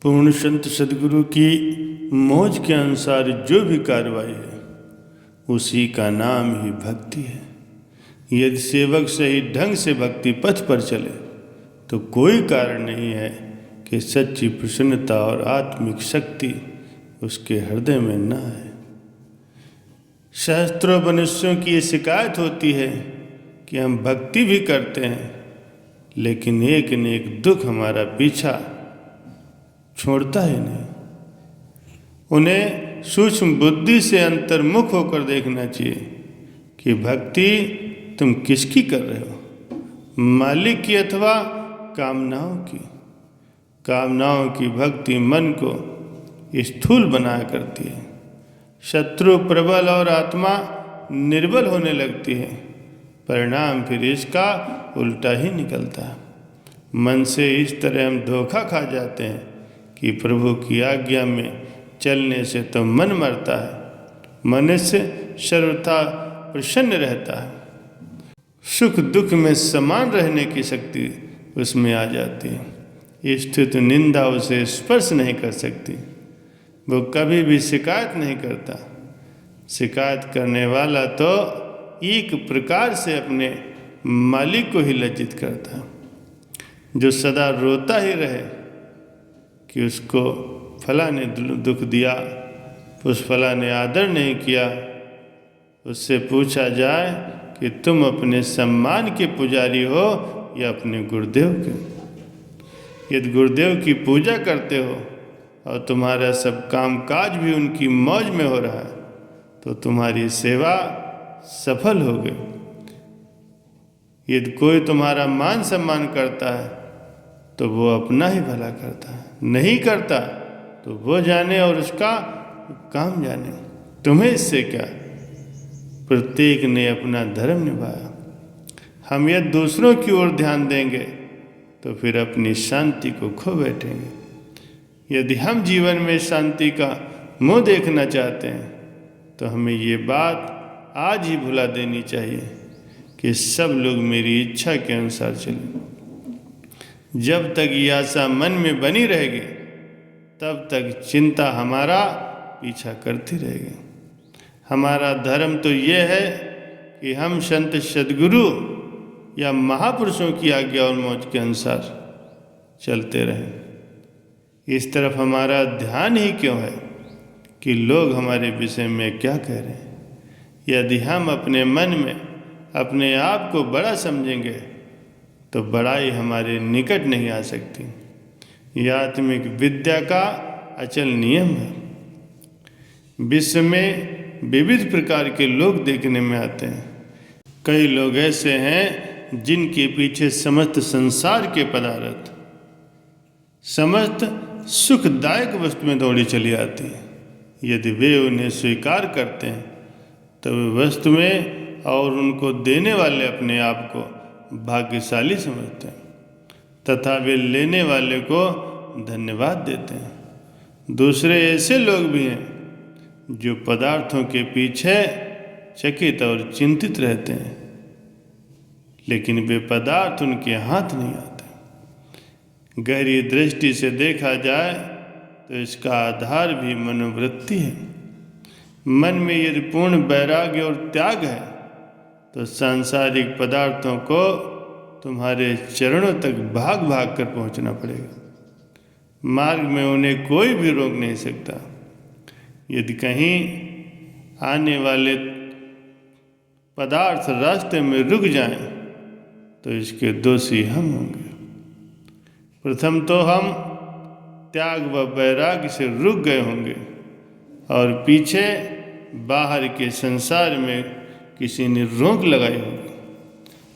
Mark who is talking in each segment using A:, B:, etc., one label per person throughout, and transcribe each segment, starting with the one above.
A: पूर्ण संत सदगुरु की मौज के अनुसार जो भी कार्रवाई है उसी का नाम ही भक्ति है। यदि सेवक सही ढंग से भक्ति पथ पर चले तो कोई कारण नहीं है कि सच्ची प्रसन्नता और आत्मिक शक्ति उसके हृदय में न आए। सहस्त्रों मनुष्यों की ये शिकायत होती है कि हम भक्ति भी करते हैं लेकिन एक न एक दुख हमारा पीछा छोड़ता ही नहीं। उन्हें सूक्ष्म बुद्धि से अंतर्मुख होकर देखना चाहिए कि भक्ति तुम किसकी कर रहे हो, मालिक की अथवा कामनाओं की। कामनाओं की भक्ति मन को स्थूल बनाया करती है, शत्रु प्रबल और आत्मा निर्बल होने लगती है। परिणाम फिर इसका उल्टा ही निकलता है। मन से इस तरह हम धोखा खा जाते हैं कि प्रभु की आज्ञा में चलने से तो मन मरता है, मनुष्य सर्वथा प्रसन्न रहता है, सुख दुख में समान रहने की शक्ति उसमें आ जाती है। स्थित निंदा उसे स्पर्श नहीं कर सकती, वो कभी भी शिकायत नहीं करता। शिकायत करने वाला तो एक प्रकार से अपने मालिक को ही लज्जित करता है। जो सदा रोता ही रहे कि उसको फला ने दुख दिया, उस फला ने आदर नहीं किया, उससे पूछा जाए कि तुम अपने सम्मान के पुजारी हो या अपने गुरुदेव के। यदि गुरुदेव की पूजा करते हो और तुम्हारा सब कामकाज भी उनकी मौज में हो रहा है तो तुम्हारी सेवा सफल हो गई। यदि कोई तुम्हारा मान सम्मान करता है तो वो अपना ही भला करता है, नहीं करता तो वो जाने और उसका काम जाने, तुम्हें इससे क्या। प्रत्येक ने अपना धर्म निभाया। हम यदि दूसरों की ओर ध्यान देंगे तो फिर अपनी शांति को खो बैठेंगे। यदि हम जीवन में शांति का मुंह देखना चाहते हैं तो हमें ये बात आज ही भुला देनी चाहिए कि सब लोग मेरी इच्छा के अनुसार चलें। जब तक ये आशा मन में बनी रहेगी तब तक चिंता हमारा पीछा करती रहेगी। हमारा धर्म तो ये है कि हम संत सदगुरु या महापुरुषों की आज्ञा और मौज के अनुसार चलते रहें। इस तरफ हमारा ध्यान ही क्यों है कि लोग हमारे विषय में क्या कह रहे हैं। यदि हम अपने मन में अपने आप को बड़ा समझेंगे तो बड़ाई हमारे निकट नहीं आ सकती। यह आत्मिक विद्या का अचल नियम है। विश्व में विविध प्रकार के लोग देखने में आते हैं। कई लोग ऐसे हैं जिनके पीछे समस्त संसार के पदार्थ, समस्त सुखदायक वस्तु में दौड़ी चली आती है। यदि वे उन्हें स्वीकार करते हैं तो वे वस्तु में और उनको देने वाले अपने आप को भाग्यशाली समझते हैं तथा वे लेने वाले को धन्यवाद देते हैं। दूसरे ऐसे लोग भी हैं जो पदार्थों के पीछे चकित और चिंतित रहते हैं लेकिन वे पदार्थ उनके हाथ नहीं आते। गहरी दृष्टि से देखा जाए तो इसका आधार भी मनोवृत्ति है। मन में यदि पूर्ण वैराग्य और त्याग है तो सांसारिक पदार्थों को तुम्हारे चरणों तक भाग भाग कर पहुंचना पड़ेगा। मार्ग में उन्हें कोई भी रोक नहीं सकता। यदि कहीं आने वाले पदार्थ रास्ते में रुक जाएं तो इसके दोषी हम होंगे। प्रथम तो हम त्याग व वैराग्य से रुक गए होंगे और पीछे बाहर के संसार में किसी ने रोक लगाई होगी।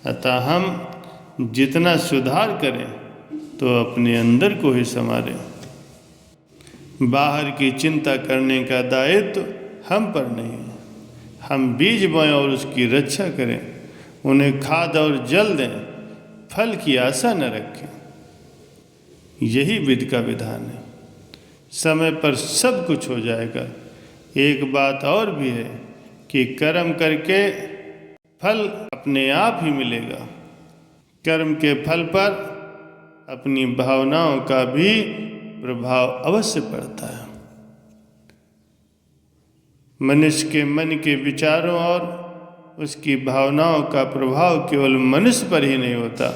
A: अतः हम जितना सुधार करें तो अपने अंदर को ही संवारें। बाहर की चिंता करने का दायित्व हम पर नहीं है। हम बीज बोएं और उसकी रक्षा करें, उन्हें खाद और जल दें, फल की आशा न रखें। यही विधि का विधान है। समय पर सब कुछ हो जाएगा। एक बात और भी है कि कर्म करके फल अपने आप ही मिलेगा। कर्म के फल पर अपनी भावनाओं का भी प्रभाव अवश्य पड़ता है। मनुष्य के मन के विचारों और उसकी भावनाओं का प्रभाव केवल मनुष्य पर ही नहीं होता,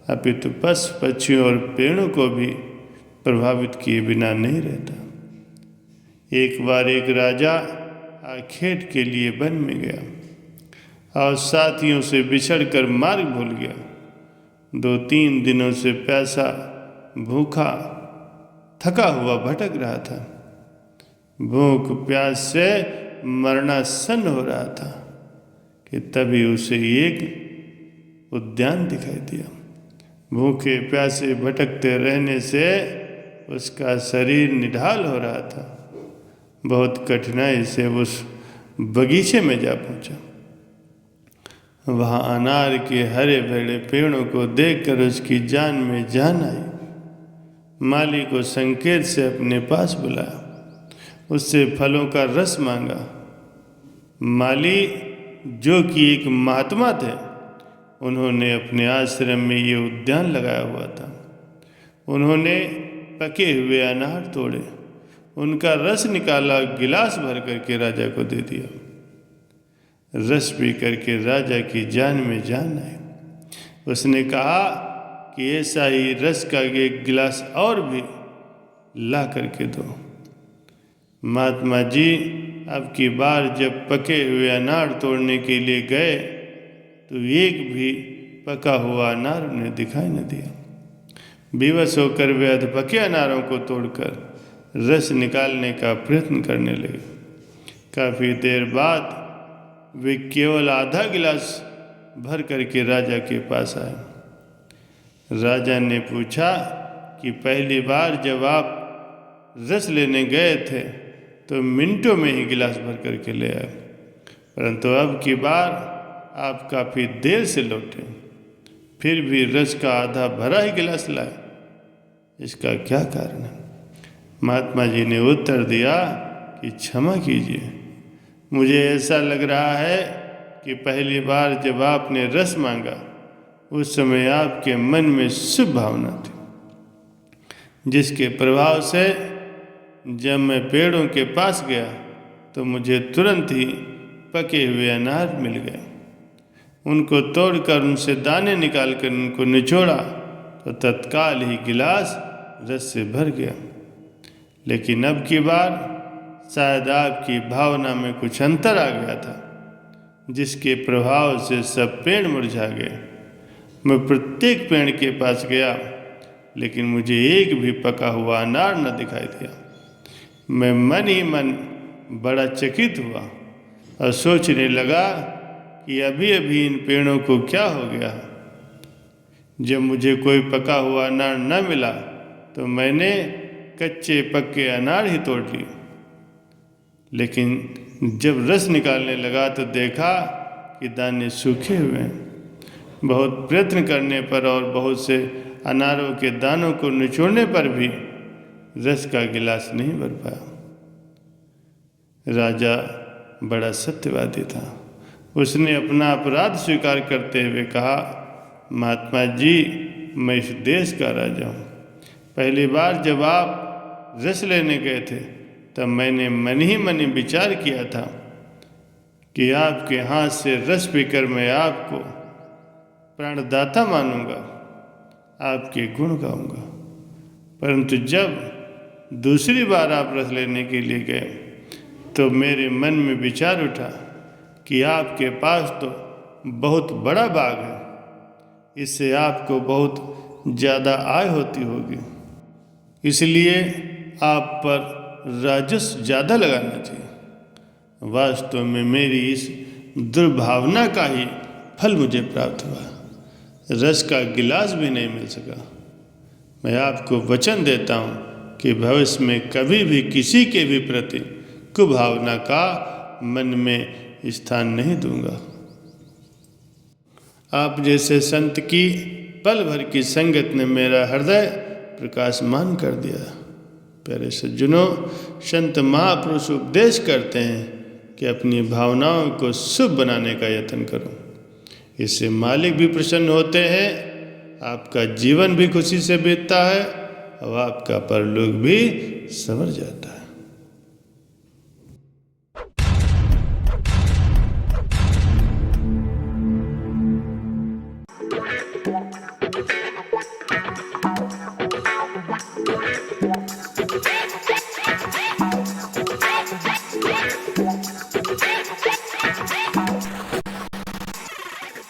A: अपितु पशु पक्षियों और पेड़ों को भी प्रभावित किए बिना नहीं रहता। एक बार एक राजा आखेट के लिए वन में गया और साथियों से बिछड़कर मार्ग भूल गया। 2-3 दिनों से प्यासा, भूखा, थका हुआ भटक रहा था। भूख प्यास से मरणासन्न हो रहा था कि तभी उसे एक उद्यान दिखाई दिया। भूखे प्यासे भटकते रहने से उसका शरीर निढाल हो रहा था। बहुत कठिनाई से उस बगीचे में जा पहुंचा। वहाँ अनार के हरे भरे पेड़ों को देखकर उसकी जान में जान आई। माली को संकेत से अपने पास बुलाया, उससे फलों का रस मांगा। माली जो कि एक महात्मा थे, उन्होंने अपने आश्रम में ये उद्यान लगाया हुआ था। उन्होंने पके हुए अनार तोड़े, उनका रस निकाला, गिलास भर करके राजा को दे दिया। रस पी करके राजा की जान में जान आई। उसने कहा कि ऐसा ही रस का एक गिलास और भी ला करके दो। महात्मा जी अब की बार जब पके हुए अनार तोड़ने के लिए गए तो एक भी पका हुआ अनार उन्हें दिखाई न दिया। विवश होकर वे अधपके अनारों को तोड़कर रस निकालने का प्रयत्न करने लगे। काफ़ी देर बाद वे केवल आधा गिलास भर करके राजा के पास आए। राजा ने पूछा कि पहली बार जब आप रस लेने गए थे तो मिनटों में ही गिलास भर करके ले आए, परंतु अब की बार आप काफ़ी देर से लौटे, फिर भी रस का आधा भरा ही गिलास लाए। इसका क्या कारण है? महात्मा जी ने उत्तर दिया कि क्षमा कीजिए, मुझे ऐसा लग रहा है कि पहली बार जब आपने रस मांगा उस समय आपके मन में शुभ भावना थी, जिसके प्रभाव से जब मैं पेड़ों के पास गया तो मुझे तुरंत ही पके हुए अनार मिल गए। उनको तोड़कर उनसे दाने निकालकर उनको निचोड़ा तो तत्काल ही गिलास रस से भर गया। लेकिन अब की बार शायद आपकी भावना में कुछ अंतर आ गया था, जिसके प्रभाव से सब पेड़ मुरझा गए। मैं प्रत्येक पेड़ के पास गया, लेकिन मुझे एक भी पका हुआ अनार न दिखाई दिया। मैं मन ही मन बड़ा चकित हुआ और सोचने लगा कि अभी अभी इन पेड़ों को क्या हो गया। जब मुझे कोई पका हुआ अनार न मिला तो मैंने कच्चे पक्के अनार ही तोड़ लिए, लेकिन जब रस निकालने लगा तो देखा कि दाने सूखे हुए हैं। बहुत प्रयत्न करने पर और बहुत से अनारों के दानों को निचोड़ने पर भी रस का गिलास नहीं भर पाया। राजा बड़ा सत्यवादी था। उसने अपना अपराध स्वीकार करते हुए कहा, महात्मा जी, मैं इस देश का राजा हूँ। पहली बार जब आप रस लेने गए थे तब मैंने मन ही मन विचार किया था कि आपके हाथ से रस पीकर मैं आपको प्राणदाता मानूंगा, आपके गुण गाऊंगा। परंतु जब दूसरी बार आप रस लेने के लिए गए तो मेरे मन में विचार उठा कि आपके पास तो बहुत बड़ा बाग है, इससे आपको बहुत ज़्यादा आय होती होगी, इसलिए आप पर राजस्व ज़्यादा लगाना चाहिए। वास्तव में मेरी इस दुर्भावना का ही फल मुझे प्राप्त हुआ। रस का गिलास भी नहीं मिल सका। मैं आपको वचन देता हूँ कि भविष्य में कभी भी किसी के भी प्रति कुभावना का मन में स्थान नहीं दूंगा। आप जैसे संत की पल भर की संगत ने मेरा हृदय प्रकाशमान कर दिया। प्यारे सज्जनों, संत महापुरुष उपदेश करते हैं कि अपनी भावनाओं को शुभ बनाने का यत्न करो। इससे मालिक भी प्रसन्न होते हैं, आपका जीवन भी खुशी से बीतता है और आपका परलोक भी संवर जाता है।